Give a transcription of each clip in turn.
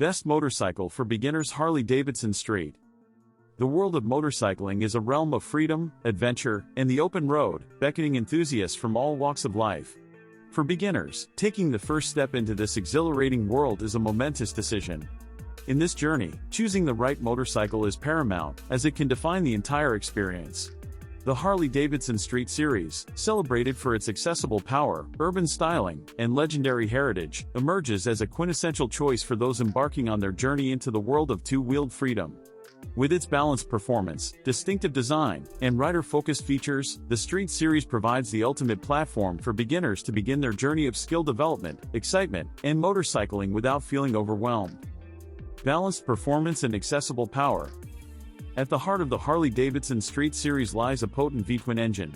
Best motorcycle for beginners. Harley Davidson Street. The world of motorcycling is a realm of freedom, adventure, and the open road, beckoning enthusiasts from all walks of life. For beginners, taking the first step into this exhilarating world is a momentous decision. In this journey, choosing the right motorcycle is paramount, as it can define the entire experience. The Harley Davidson Street Series, celebrated for its accessible power, urban styling, and legendary heritage, emerges as a quintessential choice for those embarking on their journey into the world of two-wheeled freedom. With its balanced performance, distinctive design, and rider-focused features, the Street Series provides the ultimate platform for beginners to begin their journey of skill development, excitement, and motorcycling without feeling overwhelmed. Balanced performance and accessible power. At the heart of the Harley Davidson Street Series lies a potent V-twin engine.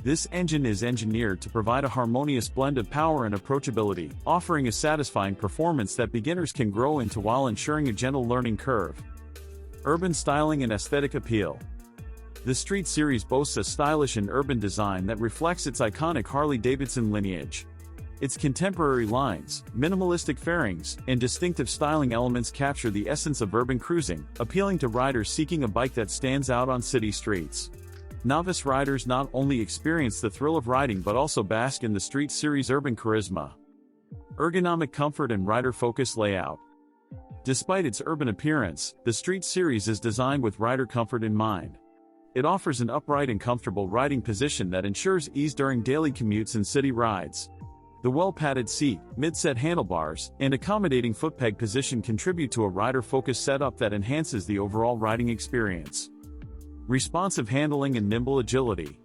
This engine is engineered to provide a harmonious blend of power and approachability, offering a satisfying performance that beginners can grow into while ensuring a gentle learning curve. Urban styling and aesthetic appeal. The Street Series boasts a stylish and urban design that reflects its iconic Harley-Davidson lineage. Its contemporary lines, minimalistic fairings, and distinctive styling elements capture the essence of urban cruising, appealing to riders seeking a bike that stands out on city streets. Novice riders not only experience the thrill of riding but also bask in the Street Series' urban charisma. Ergonomic comfort and rider-focused layout. Despite its urban appearance, the Street Series is designed with rider comfort in mind. It offers an upright and comfortable riding position that ensures ease during daily commutes and city rides. The well-padded seat, mid-set handlebars, and accommodating footpeg position contribute to a rider-focused setup that enhances the overall riding experience. Responsive handling and nimble agility.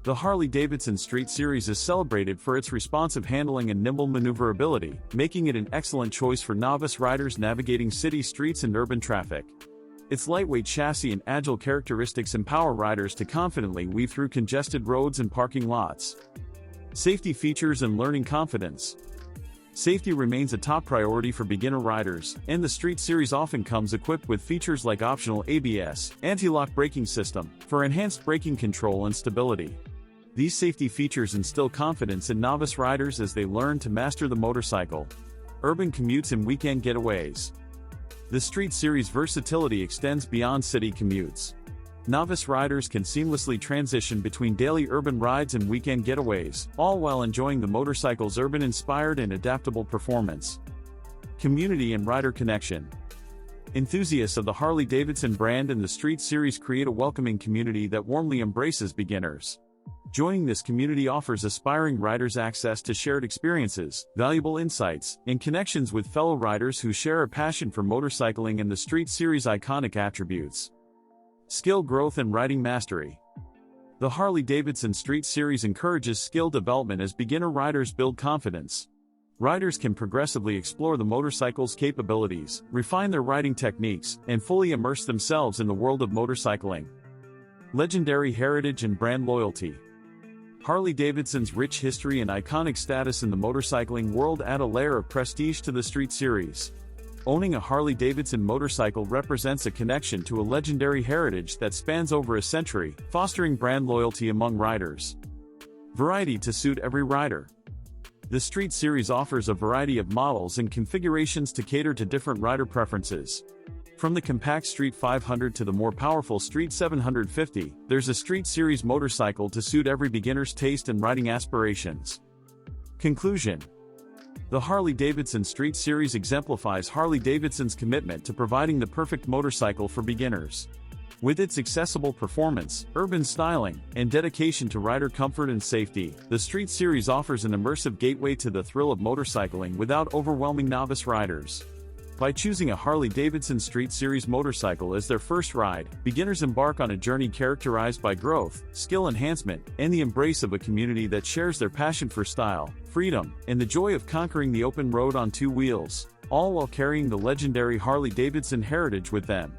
The Harley-Davidson Street Series is celebrated for its responsive handling and nimble maneuverability, making it an excellent choice for novice riders navigating city streets and urban traffic. Its lightweight chassis and agile characteristics empower riders to confidently weave through congested roads and parking lots. Safety features and learning confidence. Safety remains a top priority for beginner riders, and the Street Series often comes equipped with features like optional ABS, anti-lock braking system, for enhanced braking control and stability. These safety features instill confidence in novice riders as they learn to master the motorcycle. Urban commutes and weekend getaways. The Street Series' versatility extends beyond city commutes. Novice riders can seamlessly transition between daily urban rides and weekend getaways, all while enjoying the motorcycle's urban-inspired and adaptable performance. Community and rider connection. Enthusiasts of the Harley-Davidson brand and the Street Series create a welcoming community that warmly embraces beginners. Joining this community offers aspiring riders access to shared experiences, valuable insights, and connections with fellow riders who share a passion for motorcycling and the Street Series' iconic attributes. Skill growth and riding mastery. The Harley-Davidson Street Series encourages skill development as beginner riders build confidence. Riders can progressively explore the motorcycle's capabilities, refine their riding techniques, and fully immerse themselves in the world of motorcycling. Legendary heritage and brand loyalty. Harley-Davidson's rich history and iconic status in the motorcycling world add a layer of prestige to the Street Series. Owning a Harley-Davidson motorcycle represents a connection to a legendary heritage that spans over a century, fostering brand loyalty among riders. Variety to suit every rider. The Street Series offers a variety of models and configurations to cater to different rider preferences. From the compact Street 500 to the more powerful Street 750, there's a Street Series motorcycle to suit every beginner's taste and riding aspirations. Conclusion. The Harley-Davidson Street Series exemplifies Harley-Davidson's commitment to providing the perfect motorcycle for beginners. With its accessible performance, urban styling, and dedication to rider comfort and safety, the Street Series offers an immersive gateway to the thrill of motorcycling without overwhelming novice riders. By choosing a Harley-Davidson Street Series motorcycle as their first ride, beginners embark on a journey characterized by growth, skill enhancement, and the embrace of a community that shares their passion for style, freedom, and the joy of conquering the open road on two wheels, all while carrying the legendary Harley-Davidson heritage with them.